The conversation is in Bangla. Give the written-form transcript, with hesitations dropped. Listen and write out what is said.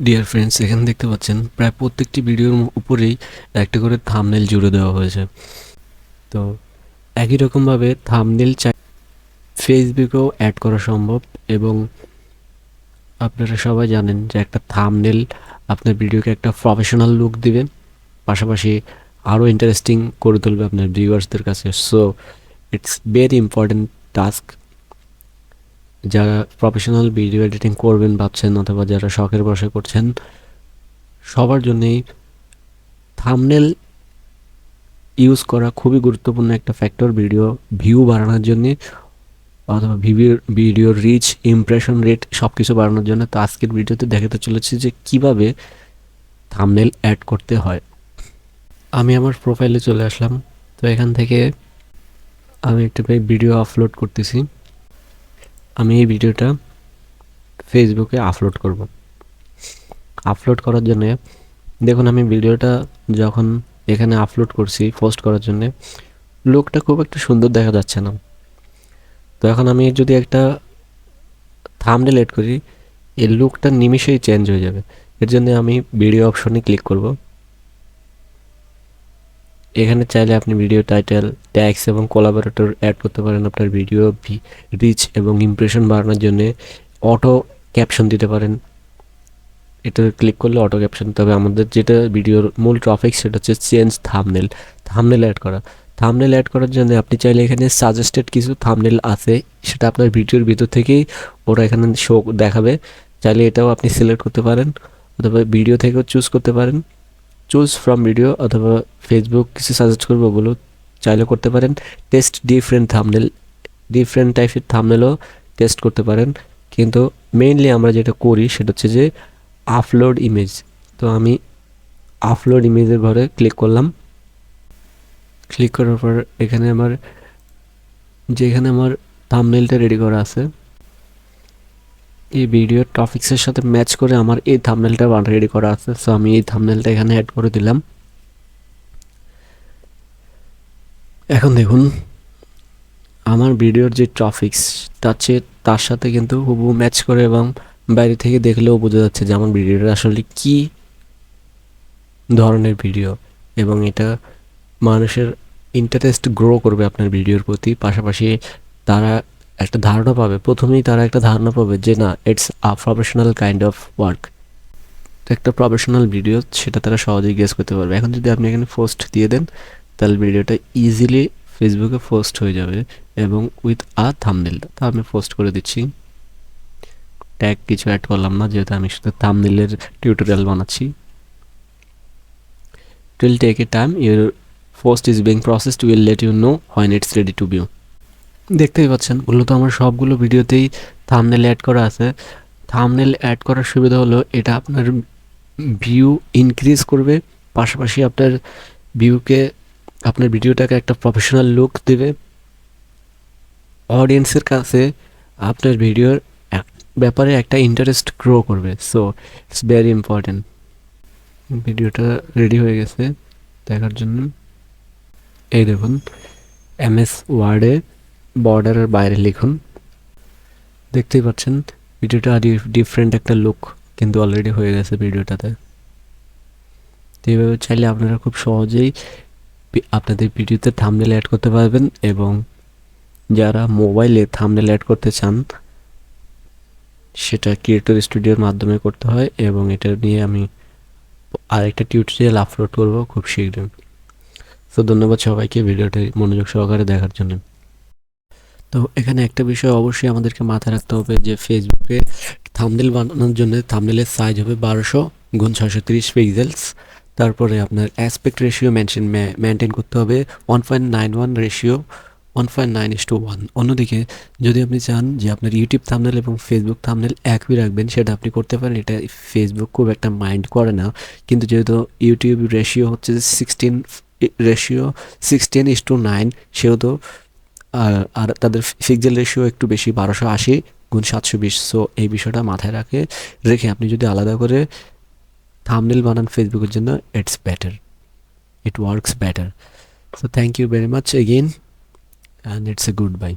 ডিয়ার ফ্রেন্ডস, এখানে দেখতে পাচ্ছেন প্রায় প্রত্যেকটি ভিডিওর উপরেই একটা করে থাম্বনেল জুড়ে দেওয়া হয়েছে। তো একই রকমভাবে থাম্বনেল ফেসবুকেও অ্যাড করা সম্ভব, এবং আপনারা সবাই জানেন যে একটা থাম্বনেল আপনার ভিডিওকে একটা প্রফেশনাল লুক দিবে, পাশাপাশি আরও ইন্টারেস্টিং করে তুলবে আপনার ভিউয়ার্সদের কাছে। So it's very important task. যারা প্রফেশনাল ভিডিও এডিটিং করবেন ভাবছেন, অথবা যারা শখের বশে করছেন, সবার জন্যই থাম্বনেল ইউজ করা খুবই গুরুত্বপূর্ণ একটা ফ্যাক্টর ভিডিও ভিউ বাড়ানোর জন্যে, অথবা ভিডিওর রিচ, ইমপ্রেশন রেট সব কিছু বাড়ানোর জন্য। তো আজকের ভিডিওতে দেখাতে চলেছি যে কিভাবে থাম্বনেল অ্যাড করতে হয়। আমি আমার প্রোফাইলে চলে আসলাম। তো এখান থেকে আমি একটা ভিডিও আপলোড করতেছি। আমি এই ভিডিওটা ফেসবুকে আপলোড করব। আপলোড করার জন্য দেখুন, আমি ভিডিওটা যখন এখানে আপলোড করছি পোস্ট করার জন্য, লুকটা খুব একটা সুন্দর দেখা যাচ্ছে না। তো এখন আমি যদি একটা থাম্বনেল এড করি, এই লুকটা নিমিষেই চেঞ্জ হয়ে যাবে। এর জন্য আমি ভিডিও অপশনে ক্লিক করব। এখানে চাইলে আপনি ভিডিও টাইটেল, ট্যাগস এবং কোলাবোরেটর অ্যাড করতে পারেন আপনার ভিডিও রিচ এবং ইমপ্রেশন বাড়ানোর জন্য। অটো ক্যাপশন দিতে পারেন, এটা ক্লিক করলে অটো ক্যাপশন। তবে আমাদের যেটা ভিডিওর মূল টপিক সেটা হচ্ছে চেঞ্জ থাম্বনেল, থাম্বনেল অ্যাড করা। থাম্বনেল অ্যাড করার জন্য আপনি চাইলে এখানে সাজেস্টেড কিছু থাম্বনেল আছে, সেটা আপনার ভিডিওর ভিতর থেকেই ওরা এখানে শো দেখাবে। চাইলে এটাও আপনি সিলেক্ট করতে পারেন, অথবা ভিডিও থেকেও চুজ করতে পারেন। চুজ ফ্রম ভিডিও, অথবা ফেসবুক কিছু সাজেস্ট করবো ওগুলো চাইলে করতে পারেন। টেস্ট ডিফারেন্ট থাম্বনেল, ডিফারেন্ট টাইপের থাম্বনেলও টেস্ট করতে পারেন। কিন্তু মেইনলি আমরা যেটা করি সেটা হচ্ছে যে আপলোড ইমেজ। তো আমি আপলোড ইমেজের ঘরে ক্লিক করলাম। ক্লিক করার পর এখানে আমার থাম্বনেলটা রেডি করা আছে, এই ভিডিওর টপিক্সের সাথে ম্যাচ করে আমার এই থাম্বনেলটা রেডি করা আছে। সো আমি এই থাম্বনেলটা এখানে অ্যাড করে দিলাম। এখন দেখুন, আমার ভিডিওর যে টপিক্স তার সাথে কিন্তু হুবহু ম্যাচ করে, এবং বাইরে থেকে দেখলেও বোঝা যাচ্ছে যে আমার ভিডিওটা আসলে কী ধরনের ভিডিও, এবং এটা মানুষের ইন্টারেস্ট গ্রো করবে আপনার ভিডিওর প্রতি। পাশাপাশি তারা একটা ধারণা পাবে, প্রথমেই তারা একটা ধারণা পাবে যে না, it's a professional kind of work, একটা প্রফেশনাল ভিডিও, সেটা তারা সহজেই গেস করতে পারবে। এখন যদি আপনি এখানে পোস্ট দিয়ে দেন, তাহলে ভিডিওটা ইজিলি ফেসবুকে পোস্ট হয়ে যাবে, এবং উইথ আ থাম্বনেল। তো আমি পোস্ট করে দিচ্ছি, ট্যাগ কিছু অ্যাড করলাম না, যেহেতু আমি শুধু থাম্বনেলের টিউটোরিয়াল বানাচ্ছি। It will take a time, your post is being processed, will let you know when it's ready to view. দেখতেই পাচ্ছেন, মূলত আমার সবগুলো ভিডিওতেই থাম্বনেল অ্যাড করা আছে। থাম্বনেল অ্যাড করার সুবিধা হলো এটা আপনার ভিউ ইনক্রিজ করবে, পাশাপাশি আপনার ভিউকে, আপনার ভিডিওটাকে একটা প্রফেশনাল লুক দেবে। অডিয়েন্সের কাছে আপনার ভিডিওর ব্যাপারে একটা ইন্টারেস্ট গ্রো করবে। So it's very important. ভিডিওটা রেডি হয়ে গেছে দেখার জন্য। এই দেখুন, MS ওয়ার্ডে বর্ডারের বাইরে লিখুন। দেখতেই পাচ্ছেন ভিডিওটা ডিফারেন্ট একটা লুক কিন্তু অলরেডি হয়ে গেছে ভিডিওটাতে। তো এইভাবে চাইলে আপনারা খুব সহজেই আপনাদের ভিডিওতে থাম্বনেল অ্যাড করতে পারবেন, এবং যারা মোবাইলে থাম্বনেল অ্যাড করতে চান সেটা ক্রিয়েটর স্টুডিওর মাধ্যমে করতে হয়, এবং এটা নিয়ে আমি আরেকটা টিউটোরিয়াল আপলোড করব খুব শীঘ্রই। তো ধন্যবাদ সবাইকে ভিডিওটি মনোযোগ সহকারে দেখার জন্য। তো এখানে একটা বিষয় অবশ্যই আমাদেরকে মাথায় রাখতে হবে যে ফেসবুকে থাম্বনেল বানানোর জন্য থাম্বনেলের সাইজ হবে 1200x630 পিক্সেলস। তারপরে আপনার অ্যাসপেক্ট রেশিও মেনটেন করতে হবে 1.91 রেশিও, 1.9:1। অন্যদিকে যদি আপনি চান যে আপনার ইউটিউব থাম্বনেল এবং ফেসবুক থাম্বনেল একই রাখবেন, সেটা আপনি করতে পারেন। এটা ফেসবুক খুব একটা মাইন্ড করে না, কিন্তু যেহেতু ইউটিউব রেশিও হচ্ছে 16:9, সেহেতু আর তাদের পিক্সেল রেশিও একটু বেশি, 1280x720। সো এই বিষয়টা মাথায় রেখে আপনি যদি আলাদা করে থাম্বনেল বানান ফেসবুকের জন্য, it's better, it works better. So thank you very much again, and it's a goodbye.